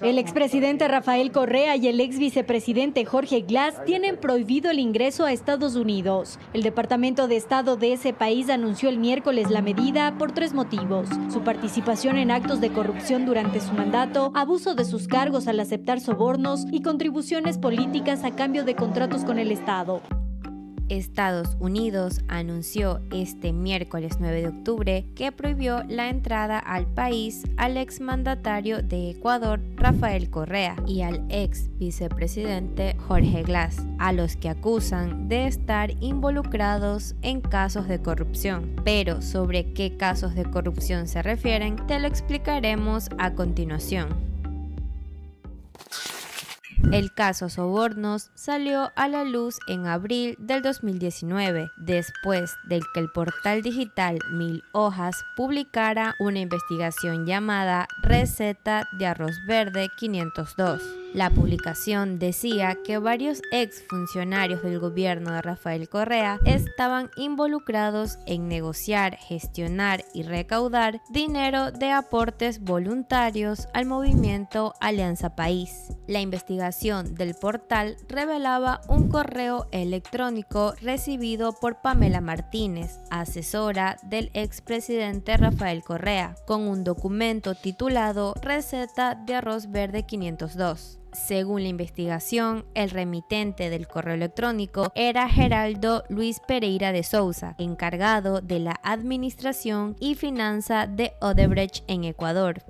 El expresidente Rafael Correa y el ex vicepresidente Jorge Glass tienen prohibido el ingreso a Estados Unidos. El Departamento de Estado de ese país anunció el miércoles la medida por 3 motivos: su participación en actos de corrupción durante su mandato, abuso de sus cargos al aceptar sobornos y contribuciones políticas a cambio de contratos con el Estado. Estados Unidos anunció este miércoles 9 de octubre que prohibió la entrada al país al exmandatario de Ecuador, Rafael Correa, y al ex vicepresidente Jorge Glass, a los que acusan de estar involucrados en casos de corrupción. Pero sobre qué casos de corrupción se refieren, te lo explicaremos a continuación. El caso Sobornos salió a la luz en abril del 2019, después de que el portal digital 1000 Hojas publicara una investigación llamada Receta de Arroz Verde 502. La publicación decía que varios exfuncionarios del gobierno de Rafael Correa estaban involucrados en negociar, gestionar y recaudar dinero de aportes voluntarios al movimiento Alianza País. La investigación del portal revelaba un correo electrónico recibido por Pamela Martínez, asesora del expresidente Rafael Correa, con un documento titulado Receta de Arroz Verde 502. Según la investigación, el remitente del correo electrónico era Geraldo Luis Pereira de Souza, encargado de la administración y finanza de Odebrecht en Ecuador.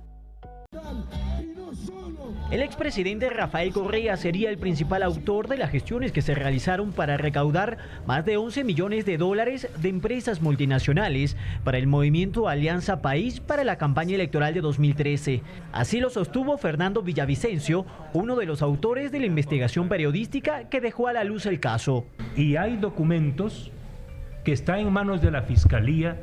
El expresidente Rafael Correa sería el principal autor de las gestiones que se realizaron para recaudar más de 11 millones de dólares de empresas multinacionales para el movimiento Alianza País para la campaña electoral de 2013. Así lo sostuvo Fernando Villavicencio, uno de los autores de la investigación periodística que dejó a la luz el caso. Y hay documentos que están en manos de la Fiscalía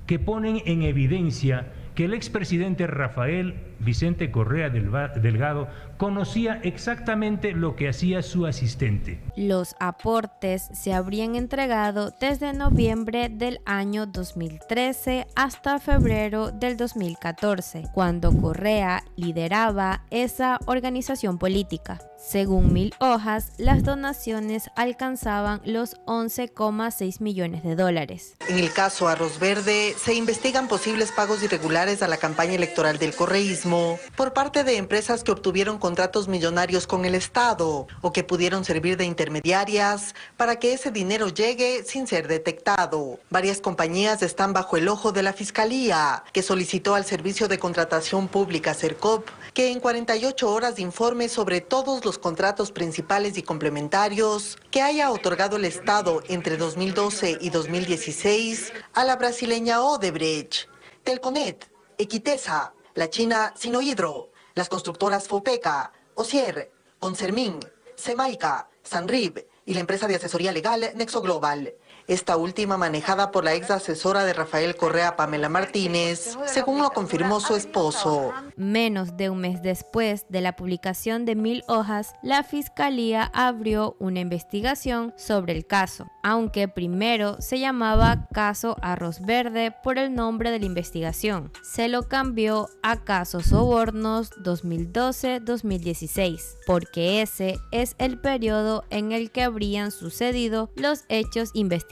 que ponen en evidencia que el expresidente Rafael Vicente Correa Delgado conocía exactamente lo que hacía su asistente. Los aportes se habrían entregado desde noviembre del año 2013 hasta febrero del 2014, cuando Correa lideraba esa organización política. Según 1000 Hojas, las donaciones alcanzaban los 11,6 millones de dólares. En el caso Arroz Verde, se investigan posibles pagos irregulares a la campaña electoral del correísmo por parte de empresas que obtuvieron contratos millonarios con el Estado o que pudieron servir de intermediarias para que ese dinero llegue sin ser detectado. Varias compañías están bajo el ojo de la Fiscalía, que solicitó al Servicio de Contratación Pública Sercop que en 48 horas informe sobre todos los contratos principales y complementarios que haya otorgado el Estado entre 2012 y 2016 a la brasileña Odebrecht, Telconet, Equitesa, la china Sinohydro, las constructoras Fopeca, Osier, Concermin, Semaica, Sanrib y la empresa de asesoría legal Nexo Global. Esta última manejada por la ex asesora de Rafael Correa, Pamela Martínez, según lo confirmó su esposo. Menos de un mes después de la publicación de 1000 Hojas, la Fiscalía abrió una investigación sobre el caso, aunque primero se llamaba Caso Arroz Verde por el nombre de la investigación. Se lo cambió a Caso Sobornos 2012-2016, porque ese es el periodo en el que habrían sucedido los hechos investigados.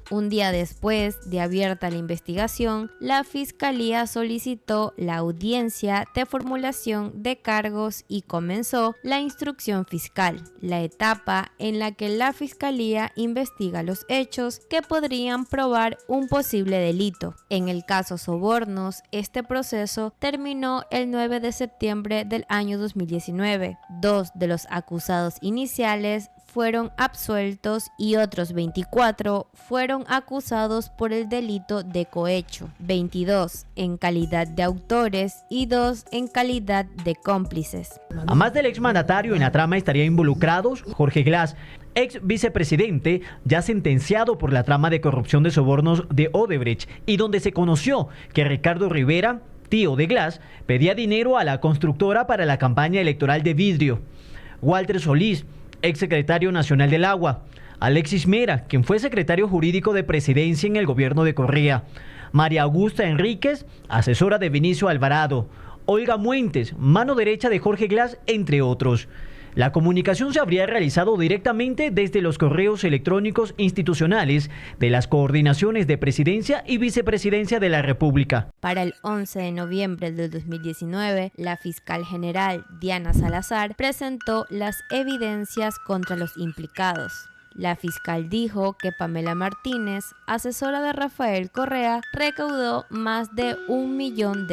Un día después de abierta la investigación, la Fiscalía solicitó la audiencia de formulación de cargos y comenzó la instrucción fiscal, la etapa en la que la Fiscalía investiga los hechos que podrían probar un posible delito. En el caso Sobornos, este proceso terminó el 9 de septiembre del año 2019. 2 de los acusados iniciales fueron absueltos y otros 24 fueron acusados por el delito de cohecho, 22 en calidad de autores y 2 en calidad de cómplices. A más del exmandatario, en la trama estarían involucrados Jorge Glass, ex vicepresidente ya sentenciado por la trama de corrupción de sobornos de Odebrecht, y donde se conoció que Ricardo Rivera, tío de Glass, pedía dinero a la constructora para la campaña electoral de vidrio. Walter Solís, ex secretario nacional del agua. Alexis Mera, quien fue secretario jurídico de presidencia en el gobierno de Correa. María Augusta Enríquez, asesora de Vinicio Alvarado. Olga Muentes, mano derecha de Jorge Glass, entre otros. La comunicación se habría realizado directamente desde los correos electrónicos institucionales de las coordinaciones de Presidencia y Vicepresidencia de la República. Para el 11 de noviembre del 2019, la fiscal general Diana Salazar presentó las evidencias contra los implicados. La fiscal dijo que Pamela Martínez, asesora de Rafael Correa, recaudó más de $1 millón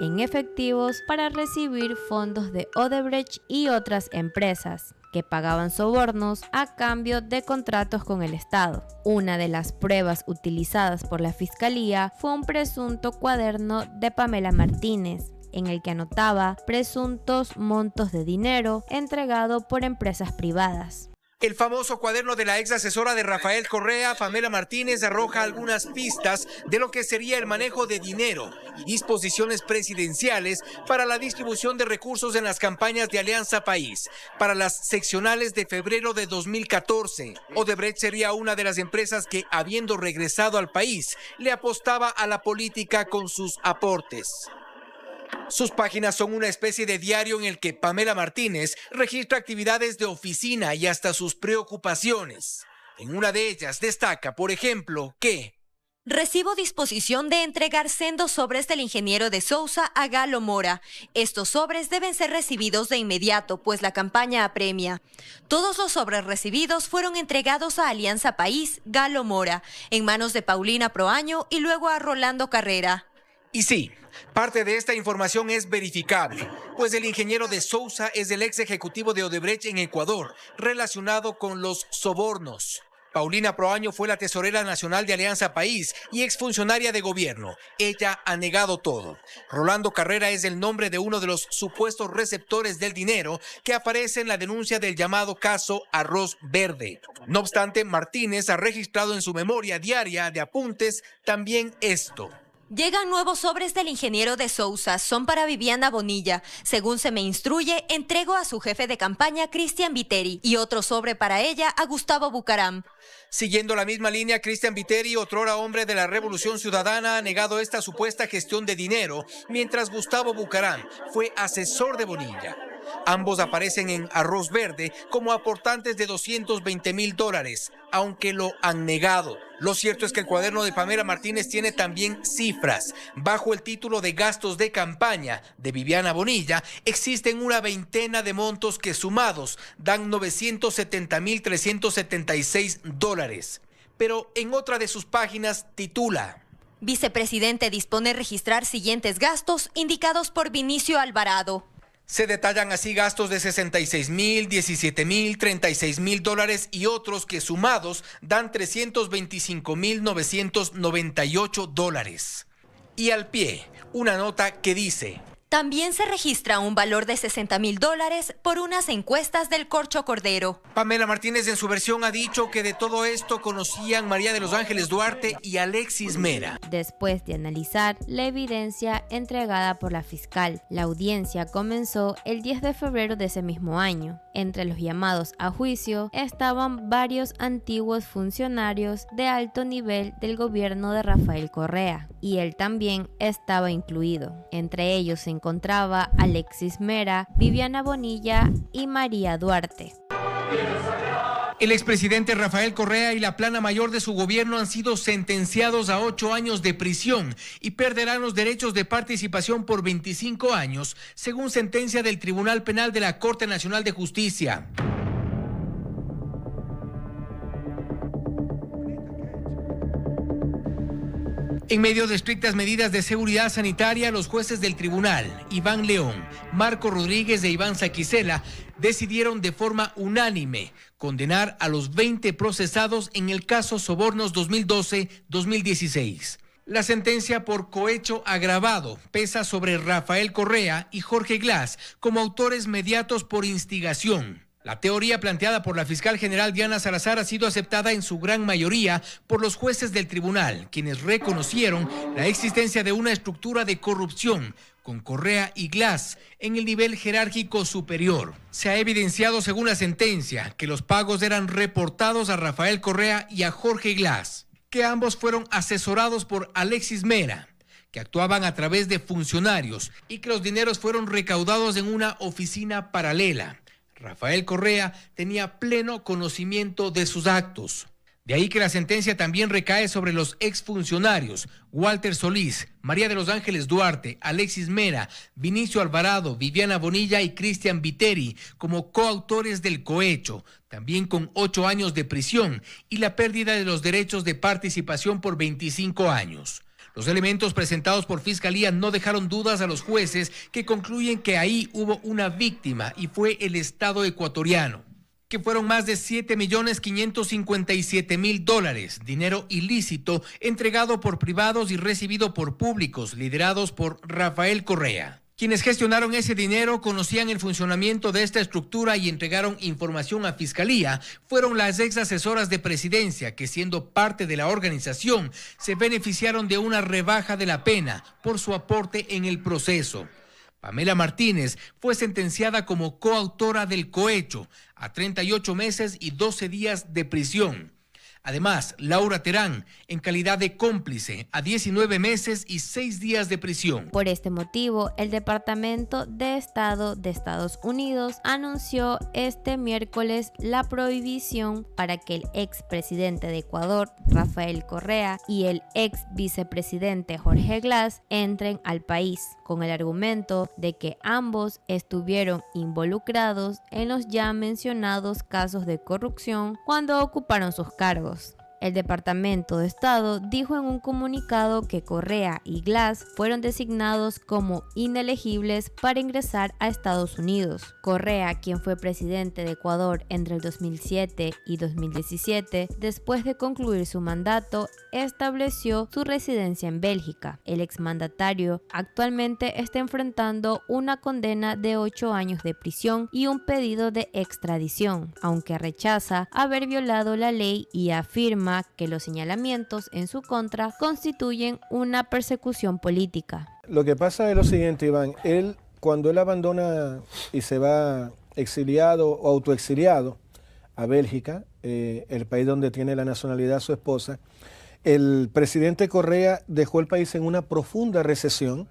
en efectivos para recibir fondos de Odebrecht y otras empresas, que pagaban sobornos a cambio de contratos con el Estado. Una de las pruebas utilizadas por la fiscalía fue un presunto cuaderno de Pamela Martínez, en el que anotaba presuntos montos de dinero entregado por empresas privadas. El famoso cuaderno de la ex asesora de Rafael Correa, Pamela Martínez, arroja algunas pistas de lo que sería el manejo de dinero y disposiciones presidenciales para la distribución de recursos en las campañas de Alianza País. Para las seccionales de febrero de 2014, Odebrecht sería una de las empresas que, habiendo regresado al país, le apostaba a la política con sus aportes. Sus páginas son una especie de diario en el que Pamela Martínez registra actividades de oficina y hasta sus preocupaciones. En una de ellas destaca, por ejemplo, que recibo disposición de entregar sendos sobres del ingeniero de Sousa a Galo Mora. Estos sobres deben ser recibidos de inmediato, pues la campaña apremia. Todos los sobres recibidos fueron entregados a Alianza País, Galo Mora, en manos de Paulina Proaño y luego a Rolando Carrera. Y sí, parte de esta información es verificable, pues el ingeniero de Sousa es el ex ejecutivo de Odebrecht en Ecuador, relacionado con los sobornos. Paulina Proaño fue la tesorera nacional de Alianza País y exfuncionaria de gobierno. Ella ha negado todo. Rolando Carrera es el nombre de uno de los supuestos receptores del dinero que aparece en la denuncia del llamado caso Arroz Verde. No obstante, Martínez ha registrado en su memoria diaria de apuntes también esto. Llegan nuevos sobres del ingeniero de Sousa, son para Viviana Bonilla. Según se me instruye, entrego a su jefe de campaña, Cristian Viteri, y otro sobre para ella a Gustavo Bucaram. Siguiendo la misma línea, Cristian Viteri, otrora hombre de la Revolución Ciudadana, ha negado esta supuesta gestión de dinero, mientras Gustavo Bucaram fue asesor de Bonilla. Ambos aparecen en Arroz Verde como aportantes de $220,000, aunque lo han negado. Lo cierto es que el cuaderno de Pamela Martínez tiene también cifras. Bajo el título de gastos de campaña de Viviana Bonilla, existen una veintena de montos que sumados dan $970,376. Pero en otra de sus páginas titula: vicepresidente dispone registrar siguientes gastos indicados por Vinicio Alvarado. Se detallan así gastos de $66,000, $17,000, $36,000 y otros que sumados dan $325,998. Y al pie, una nota que dice: también se registra un valor de $60,000 por unas encuestas del Corcho Cordero. Pamela Martínez en su versión ha dicho que de todo esto conocían María de los Ángeles Duarte y Alexis Mera. Después de analizar la evidencia entregada por la fiscal, la audiencia comenzó el 10 de febrero de ese mismo año. Entre los llamados a juicio estaban varios antiguos funcionarios de alto nivel del gobierno de Rafael Correa, y él también estaba incluido. Entre ellos se encontraba Alexis Mera, Viviana Bonilla y María Duarte. El expresidente Rafael Correa y la plana mayor de su gobierno han sido sentenciados a 8 años de prisión y perderán los derechos de participación por 25 años, según sentencia del Tribunal Penal de la Corte Nacional de Justicia. En medio de estrictas medidas de seguridad sanitaria, los jueces del tribunal, Iván León, Marco Rodríguez e Iván Saquicela, decidieron de forma unánime condenar a los 20 procesados en el caso Sobornos 2012-2016. La sentencia por cohecho agravado pesa sobre Rafael Correa y Jorge Glass como autores mediatos por instigación. La teoría planteada por la fiscal general Diana Salazar ha sido aceptada en su gran mayoría por los jueces del tribunal, quienes reconocieron la existencia de una estructura de corrupción con Correa y Glass en el nivel jerárquico superior. Se ha evidenciado, según la sentencia, que los pagos eran reportados a Rafael Correa y a Jorge Glass, que ambos fueron asesorados por Alexis Mera, que actuaban a través de funcionarios y que los dineros fueron recaudados en una oficina paralela. Rafael Correa tenía pleno conocimiento de sus actos. De ahí que la sentencia también recae sobre los exfuncionarios Walter Solís, María de los Ángeles Duarte, Alexis Mera, Vinicio Alvarado, Viviana Bonilla y Cristian Viteri como coautores del cohecho, también con 8 años de prisión y la pérdida de los derechos de participación por 25 años. Los elementos presentados por Fiscalía no dejaron dudas a los jueces, que concluyen que ahí hubo una víctima y fue el Estado ecuatoriano, que fueron más de $7.557.000, dinero ilícito entregado por privados y recibido por públicos, liderados por Rafael Correa. Quienes gestionaron ese dinero conocían el funcionamiento de esta estructura y entregaron información a Fiscalía. Fueron las ex asesoras de Presidencia que, siendo parte de la organización, se beneficiaron de una rebaja de la pena por su aporte en el proceso. Pamela Martínez fue sentenciada como coautora del cohecho a 38 meses y 12 días de prisión. Además, Laura Terán, en calidad de cómplice, a 19 meses y 6 días de prisión. Por este motivo, el Departamento de Estado de Estados Unidos anunció este miércoles la prohibición para que el expresidente de Ecuador, Rafael Correa, y el ex vicepresidente Jorge Glass entren al país, con el argumento de que ambos estuvieron involucrados en los ya mencionados casos de corrupción cuando ocuparon sus cargos. El Departamento de Estado dijo en un comunicado que Correa y Glass fueron designados como inelegibles para ingresar a Estados Unidos. Correa, quien fue presidente de Ecuador entre el 2007 y 2017, después de concluir su mandato, estableció su residencia en Bélgica. El exmandatario actualmente está enfrentando una condena de 8 años de prisión y un pedido de extradición, aunque rechaza haber violado la ley y afirma que los señalamientos en su contra constituyen una persecución política. Lo que pasa es lo siguiente, Iván, cuando él abandona y se va exiliado o autoexiliado a Bélgica, el país donde tiene la nacionalidad su esposa, el presidente Correa dejó el país en una profunda recesión.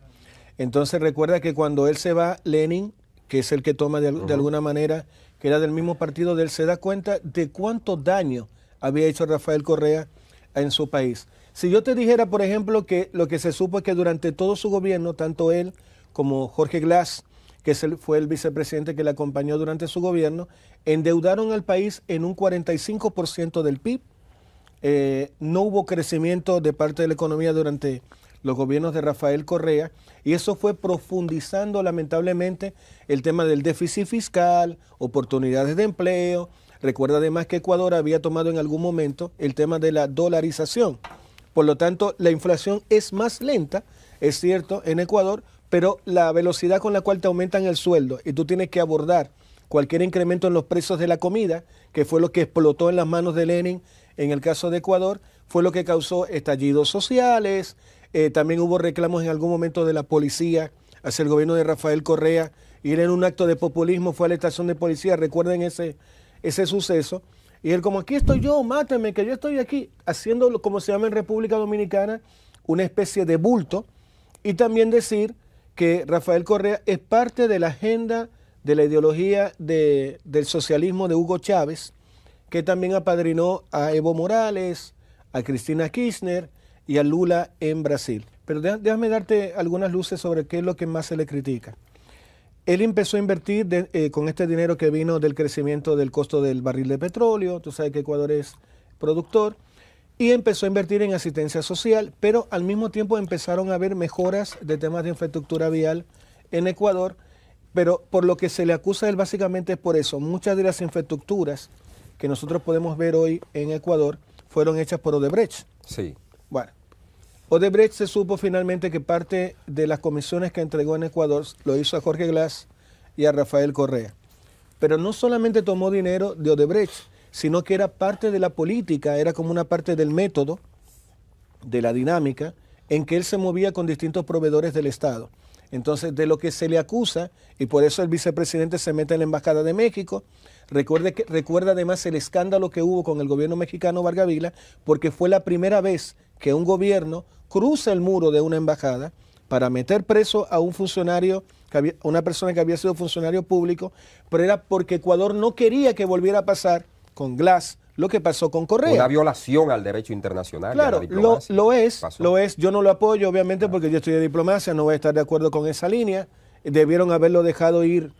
Entonces recuerda que cuando él se va, Lenin, que es el que toma de alguna manera, que era del mismo partido de él, se da cuenta de cuánto daño había hecho Rafael Correa en su país. Si yo te dijera, por ejemplo, que lo que se supo es que durante todo su gobierno, tanto él como Jorge Glass, que fue el vicepresidente que le acompañó durante su gobierno, endeudaron al país en un 45% del PIB. No hubo crecimiento de parte de la economía durante los gobiernos de Rafael Correa, y eso fue profundizando lamentablemente el tema del déficit fiscal, oportunidades de empleo. Recuerda además que Ecuador había tomado en algún momento el tema de la dolarización. Por lo tanto, la inflación es más lenta, es cierto, en Ecuador, pero la velocidad con la cual te aumentan el sueldo y tú tienes que abordar cualquier incremento en los precios de la comida, que fue lo que explotó en las manos de Lenin en el caso de Ecuador, fue lo que causó estallidos sociales. También hubo reclamos en algún momento de la policía hacia el gobierno de Rafael Correa, y él en un acto de populismo fue a la estación de policía, recuerden ese suceso, y él como, aquí estoy yo, mátame, que yo estoy aquí, haciendo, como se llama en República Dominicana, una especie de bulto. Y también decir que Rafael Correa es parte de la agenda de la ideología del socialismo de Hugo Chávez, que también apadrinó a Evo Morales, a Cristina Kirchner y a Lula en Brasil. Pero déjame darte algunas luces sobre qué es lo que más se le critica. Él empezó a invertir con este dinero que vino del crecimiento del costo del barril de petróleo, tú sabes que Ecuador es productor, y empezó a invertir en asistencia social, pero al mismo tiempo empezaron a haber mejoras de temas de infraestructura vial en Ecuador, pero por lo que se le acusa a él básicamente es por eso. Muchas de las infraestructuras que nosotros podemos ver hoy en Ecuador fueron hechas por Odebrecht. Sí. Bueno, Odebrecht se supo finalmente que parte de las comisiones que entregó en Ecuador lo hizo a Jorge Glass y a Rafael Correa. Pero no solamente tomó dinero de Odebrecht, sino que era parte de la política, era como una parte del método, de la dinámica, en que él se movía con distintos proveedores del Estado. Entonces, de lo que se le acusa, y por eso el vicepresidente se mete en la Embajada de México, Recuerda además el escándalo que hubo con el gobierno mexicano Vargas Vila, porque fue la primera vez que un gobierno cruza el muro de una embajada para meter preso a un funcionario, una persona que había sido funcionario público, pero era porque Ecuador no quería que volviera a pasar con Glass lo que pasó con Correa. Una violación al derecho internacional. Claro, y a la diplomacia. Lo es. Yo no lo apoyo, obviamente, porque yo estoy de diplomacia, no voy a estar de acuerdo con esa línea. Debieron haberlo dejado ir,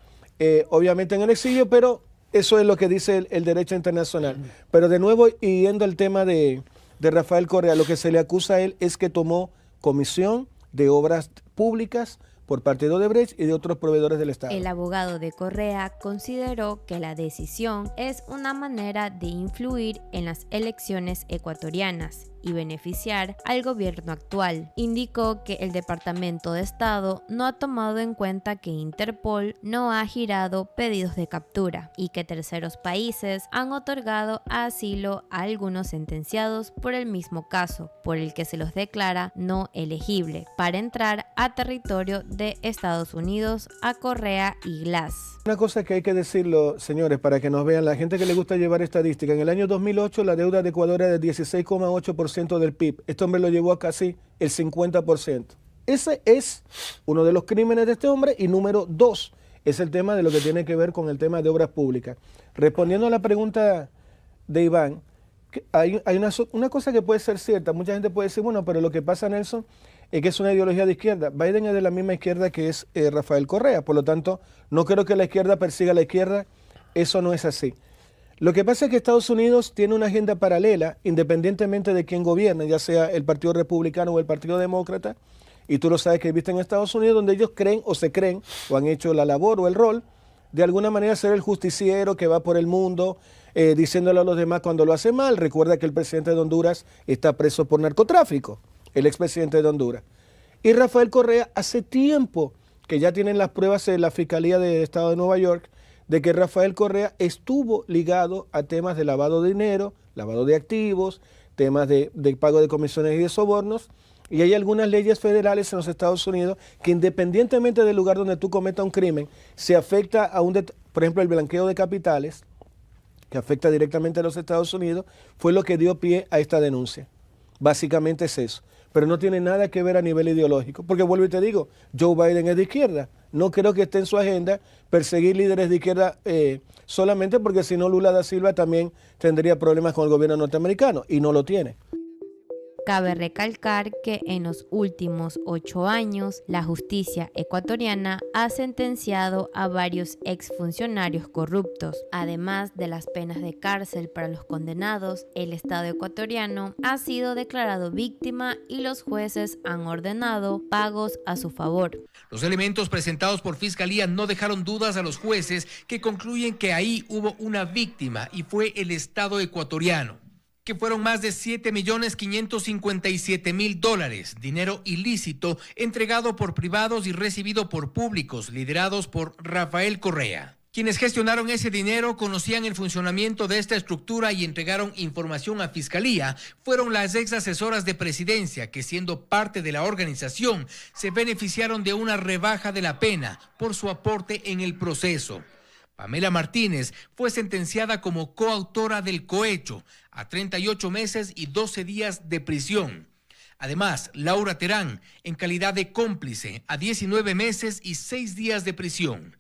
obviamente, en el exilio, pero eso es lo que dice el derecho internacional. Pero de nuevo, y yendo al tema de Rafael Correa, lo que se le acusa a él es que tomó comisión de obras públicas por parte de Odebrecht y de otros proveedores del Estado. El abogado de Correa consideró que la decisión es una manera de influir en las elecciones ecuatorianas y beneficiar al gobierno actual. Indicó que el Departamento de Estado no ha tomado en cuenta que Interpol no ha girado pedidos de captura y que terceros países han otorgado asilo a algunos sentenciados por el mismo caso, por el que se los declara no elegible para entrar a territorio de Estados Unidos a Correa y Glass. Una cosa que hay que decirlo, señores, para que nos vean, la gente que le gusta llevar estadística, en el año 2008 la deuda de Ecuador era de 16,8% del PIB. Este hombre lo llevó a casi el 50%. Ese es uno de los crímenes de este hombre. Y número 2 es el tema de lo que tiene que ver con el tema de obras públicas. Respondiendo a la pregunta de Iván, hay una cosa que puede ser cierta. Mucha gente puede decir, bueno, pero lo que pasa, Nelson, es que es una ideología de izquierda. Biden es de la misma izquierda que es Rafael Correa. Por lo tanto, no creo que la izquierda persiga a la izquierda. Eso no es así. Lo que pasa es que Estados Unidos tiene una agenda paralela, independientemente de quién gobierne, ya sea el Partido Republicano o el Partido Demócrata, y tú lo sabes que viste en Estados Unidos, donde ellos creen o han hecho la labor o el rol de alguna manera ser el justiciero que va por el mundo diciéndole a los demás cuando lo hace mal. Recuerda que el presidente de Honduras está preso por narcotráfico, el expresidente de Honduras. Y Rafael Correa hace tiempo que ya tienen las pruebas de la Fiscalía del Estado de Nueva York de que Rafael Correa estuvo ligado a temas de lavado de dinero, lavado de activos, temas de pago de comisiones y de sobornos. Y hay algunas leyes federales en los Estados Unidos que independientemente del lugar donde tú cometas un crimen, se afecta a por ejemplo, el blanqueo de capitales, que afecta directamente a los Estados Unidos, fue lo que dio pie a esta denuncia. Básicamente es eso. Pero no tiene nada que ver a nivel ideológico, porque vuelvo y te digo, Joe Biden es de izquierda. No creo que esté en su agenda perseguir líderes de izquierda solamente porque si no Lula da Silva también tendría problemas con el gobierno norteamericano, y no lo tiene. Cabe recalcar que en los últimos 8 años, la justicia ecuatoriana ha sentenciado a varios exfuncionarios corruptos. Además de las penas de cárcel para los condenados, el Estado ecuatoriano ha sido declarado víctima y los jueces han ordenado pagos a su favor. Los elementos presentados por Fiscalía no dejaron dudas a los jueces, que concluyen que ahí hubo una víctima y fue el Estado ecuatoriano, que fueron más de $7.557.000, dinero ilícito entregado por privados y recibido por públicos, liderados por Rafael Correa. Quienes gestionaron ese dinero, conocían el funcionamiento de esta estructura y entregaron información a Fiscalía, fueron las ex asesoras de Presidencia, que siendo parte de la organización, se beneficiaron de una rebaja de la pena por su aporte en el proceso. Pamela Martínez fue sentenciada como coautora del cohecho a 38 meses y 12 días de prisión. Además, Laura Terán, en calidad de cómplice, a 19 meses y 6 días de prisión.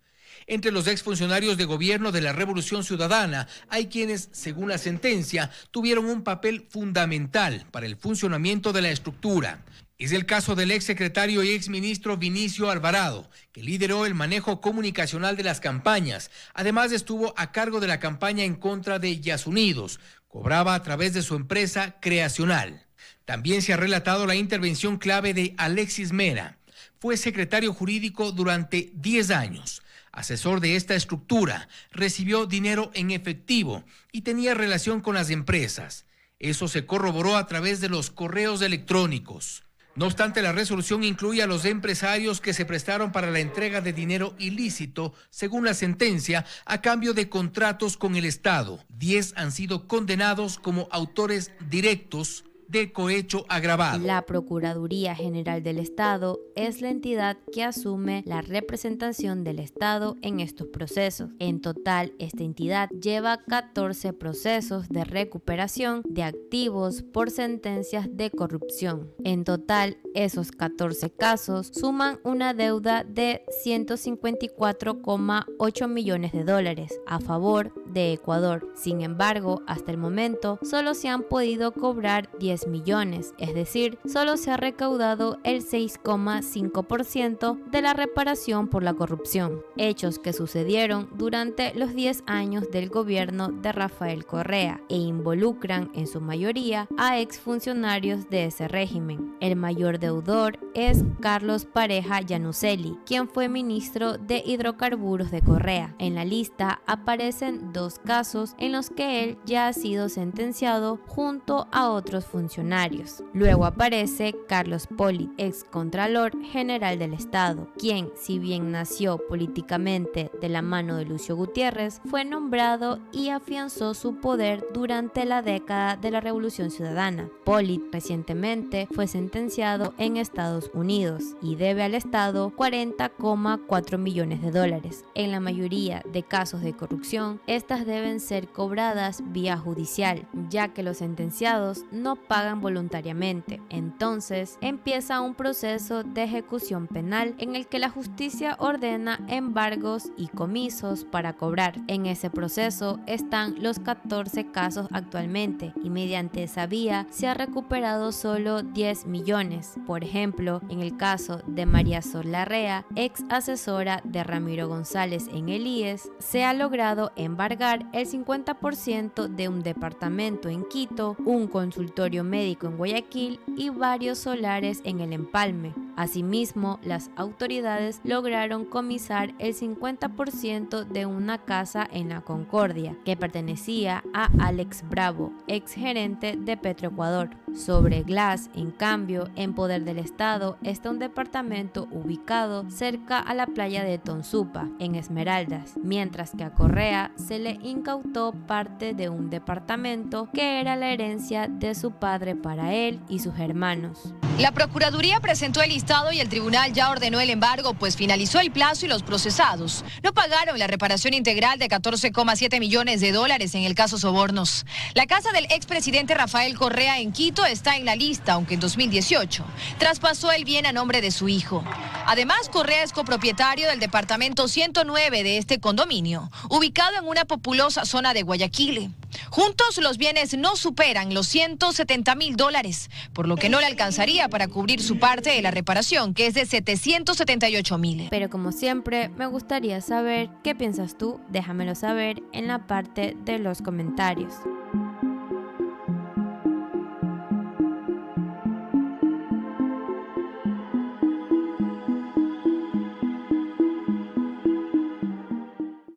Entre los exfuncionarios de gobierno de la Revolución Ciudadana hay quienes, según la sentencia, tuvieron un papel fundamental para el funcionamiento de la estructura. Es el caso del exsecretario y exministro Vinicio Alvarado, que lideró el manejo comunicacional de las campañas. Además, estuvo a cargo de la campaña en contra de Yasunidos. Cobraba a través de su empresa Creacional. También se ha relatado la intervención clave de Alexis Mera. Fue secretario jurídico durante 10 años. Asesor de esta estructura, recibió dinero en efectivo y tenía relación con las empresas. Eso se corroboró a través de los correos electrónicos. No obstante, la resolución incluye a los empresarios que se prestaron para la entrega de dinero ilícito, según la sentencia, a cambio de contratos con el Estado. 10 han sido condenados como autores directos de cohecho agravado. La Procuraduría General del Estado es la entidad que asume la representación del Estado en estos procesos. En total, esta entidad lleva 14 procesos de recuperación de activos por sentencias de corrupción. En total, esos 14 casos suman una deuda de 154,8 millones de dólares a favor de Ecuador. Sin embargo, hasta el momento solo se han podido cobrar 10 millones, es decir, solo se ha recaudado el 6,5% de la reparación por la corrupción, hechos que sucedieron durante los 10 años del gobierno de Rafael Correa e involucran en su mayoría a exfuncionarios de ese régimen. El mayor deudor es Carlos Pareja Yanuseli, quien fue ministro de Hidrocarburos de Correa. En la lista aparecen 2 casos en los que él ya ha sido sentenciado junto a otros funcionarios. Luego aparece Carlos Polit, excontralor general del Estado, quien, si bien nació políticamente de la mano de Lucio Gutiérrez, fue nombrado y afianzó su poder durante la década de la Revolución Ciudadana. Polit recientemente fue sentenciado en Estados Unidos y debe al Estado 40,4 millones de dólares. En la mayoría de casos de corrupción, estas deben ser cobradas vía judicial, ya que los sentenciados no pagan voluntariamente. Entonces empieza un proceso de ejecución penal en el que la justicia ordena embargos y comisos para cobrar. En ese proceso están los 14 casos actualmente y mediante esa vía se ha recuperado solo 10 millones. Por ejemplo, en el caso de María Sol Larrea, ex asesora de Ramiro González en el IES, se ha logrado embargar el 50% de un departamento en Quito, un consultorio médico en Guayaquil y varios solares en el Empalme. Asimismo, las autoridades lograron comisar el 50% de una casa en La Concordia, que pertenecía a Alex Bravo, ex gerente de Petroecuador. Sobre Glass, en cambio, en poder del Estado está un departamento ubicado cerca a la playa de Tonsupa, en Esmeraldas, mientras que a Correa se le incautó parte de un departamento que era la herencia de su padre para él y sus hermanos. La Procuraduría presentó el listado y el tribunal ya ordenó el embargo, pues finalizó el plazo y los procesados no pagaron la reparación integral de 14,7 millones de dólares en el caso Sobornos. La casa del expresidente Rafael Correa en Quito está en la lista, aunque en 2018 traspasó el bien a nombre de su hijo. Además, Correa es copropietario del departamento 109 de este condominio, ubicado en una populosa zona de Guayaquil. Juntos, los bienes no superan los 170.000 dólares, por lo que no le alcanzaría para cubrir su parte de la reparación, que es de 778.000. Pero como siempre, me gustaría saber qué piensas tú. Déjamelo saber en la parte de los comentarios.